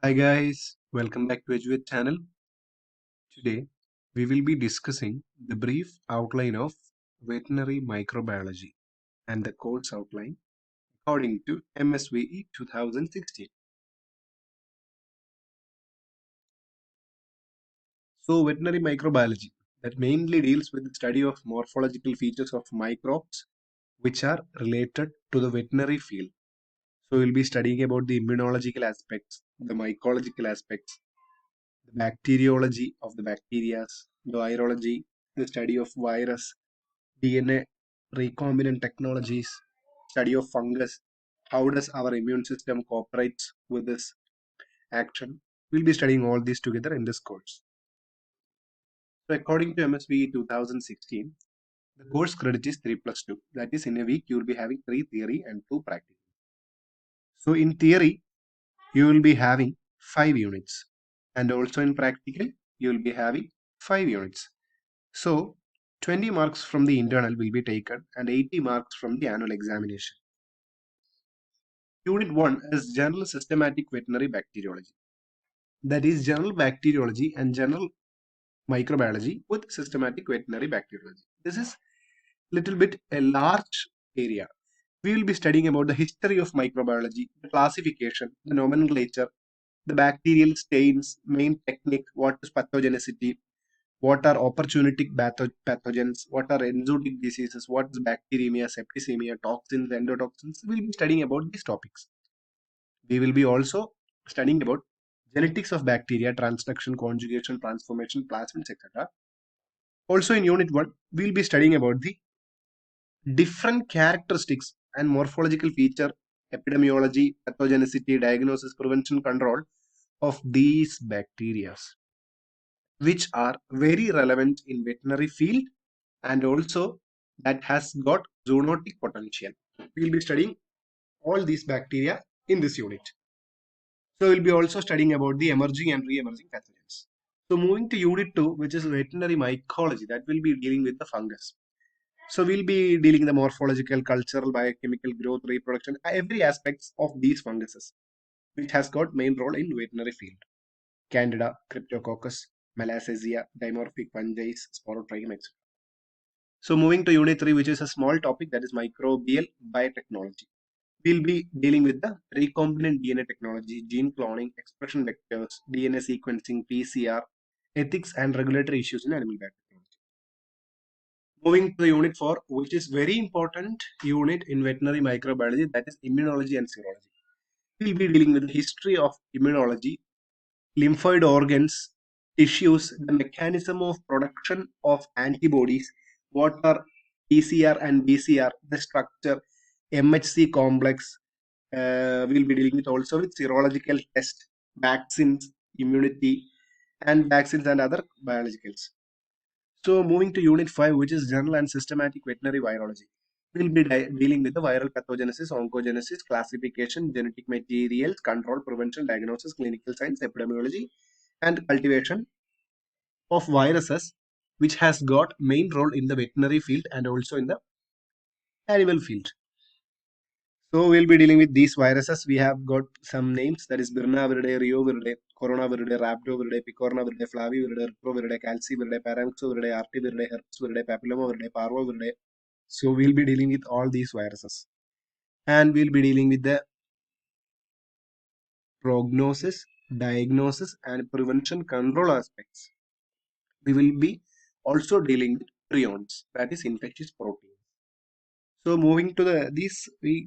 Hi guys, welcome back to Eduate channel. Today we will be discussing the brief outline of veterinary microbiology and the course outline according to MSVE 2016. So veterinary microbiology that mainly deals with the study of morphological features of microbes which are related to the veterinary field. So we'll be studying about the immunological aspects, the mycological aspects, the bacteriology of the bacteria, the virology, the study of virus, DNA recombinant technologies, study of fungus, how does our immune system cooperates with this action. We'll be studying all these together in this course. So according to MSVE 2016, the course credit is 3 plus 2. That is, in a week you will be having 3 theory and 2 practical. So in theory, you will be having 5 units, and also in practical, you will be having 5 units. So 20 marks from the internal will be taken and 80 marks from the annual examination. Unit 1 is General Systematic Veterinary Bacteriology. That is General Bacteriology and General Microbiology with Systematic Veterinary Bacteriology. This is little bit a large area. We will be studying about the history of microbiology, the classification, the nomenclature, the bacterial stains, main technique, what is pathogenicity, what are opportunistic pathogens, what are enzootic diseases, what is bacteremia, septicemia, toxins, endotoxins. We will be studying about these topics. We will be also studying about genetics of bacteria, transduction, conjugation, transformation, plasmids, etc. Also in Unit 1, we will be studying about the different characteristics and morphological feature, epidemiology, pathogenicity, diagnosis, prevention, control of these bacteria, which are very relevant in veterinary field and also that has got zoonotic potential. We will be studying all these bacteria in this unit. So we'll be also studying about the emerging and re-emerging pathogens. So moving to unit 2, which is veterinary mycology, that will be dealing with the fungus. So we'll be dealing the morphological, cultural, biochemical growth, reproduction, every aspects of these funguses, which has got main role in veterinary field. Candida, Cryptococcus, Malassezia, dimorphic fungi, Sporotrichum, etc. So moving to unit 3, which is a small topic, that is microbial biotechnology. We'll be dealing with the recombinant DNA technology, gene cloning, expression vectors, DNA sequencing, PCR, ethics and regulatory issues in animal biotechnology. Moving to the unit 4, which is very important unit in veterinary microbiology, that is immunology and serology. We'll be dealing with the history of immunology, lymphoid organs, tissues, the mechanism of production of antibodies, what are PCR and BCR, the structure, MHC complex. We'll be dealing with also with serological test, vaccines, immunity, and vaccines and other biologicals. So moving to unit 5, which is general and systematic veterinary virology. We'll be dealing with the viral pathogenesis, oncogenesis, classification, genetic materials, control, prevention, diagnosis, clinical science, epidemiology, and cultivation of viruses, which has got main role in the veterinary field and also in the animal field. So we'll be dealing with these viruses. We have got some names, that is Birna viridae, Rio viridae, Corona viridae, Rhabdo viridae, Picorna viridae, Flavi viridae, Retro viridae, Calci viridae, Paramyxo viridae, Arti viridae, Herpes viridae, Papilloma viridae, Parvo viridae. So we'll be dealing with all these viruses. And we'll be dealing with the prognosis, diagnosis, and prevention control aspects. We will be also dealing with prions, that is infectious proteins. So moving to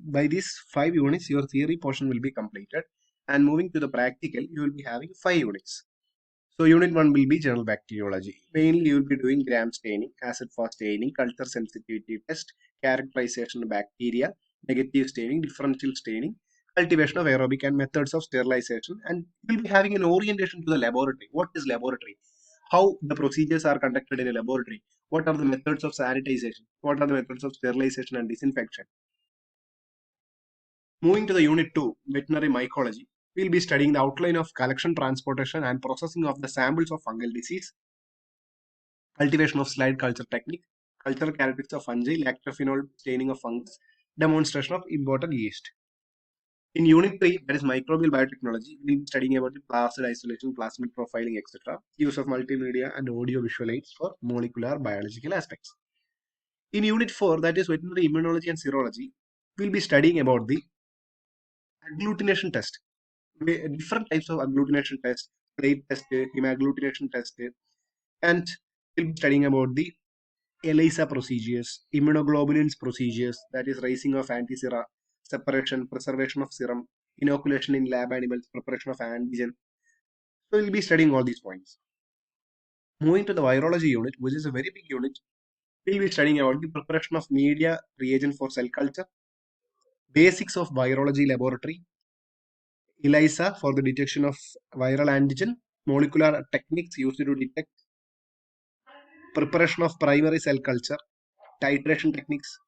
by these 5 units, your theory portion will be completed. And moving to the practical, you will be having 5 units. So unit 1 will be general bacteriology. Mainly you will be doing gram staining, acid fast staining, culture sensitivity test, characterization of bacteria, negative staining, differential staining, cultivation of aerobic and methods of sterilization, and you will be having an orientation to the laboratory. What is laboratory? How the procedures are conducted in a laboratory? What are the methods of sanitization? What are the methods of sterilization and disinfection? Moving to the unit 2, veterinary mycology, we'll be studying the outline of collection, transportation, and processing of the samples of fungal disease, cultivation of slide culture technique, cultural characteristics of fungi, lactophenol staining of fungus, demonstration of imported yeast. In Unit 3, that is Microbial Biotechnology, we'll be studying about the plasmid isolation, plasmid profiling, etc. Use of multimedia and audio-visual aids for molecular biological aspects. In Unit 4, that is Veterinary Immunology and Serology, we'll be studying about the agglutination test. Different types of agglutination test, plate test, hemagglutination test, and we'll be studying about the ELISA procedures, immunoglobulins procedures, that is raising of antisera, separation, preservation of serum, inoculation in lab animals, preparation of antigen. So we'll be studying all these points. Moving to the virology unit, which is a very big unit, we'll be studying about the preparation of media reagent for cell culture, basics of virology laboratory, ELISA for the detection of viral antigen, molecular techniques used to detect, preparation of primary cell culture, titration techniques,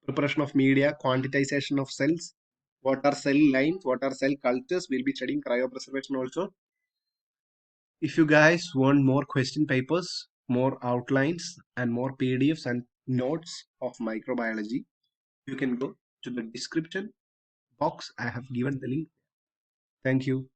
preparation of media, quantitization of cells, what are cell lines, what are cell cultures. We'll be studying cryopreservation also. If you guys want more question papers, more outlines, and more PDFs and notes of microbiology, you can go to the description box. I have given the link. Thank you.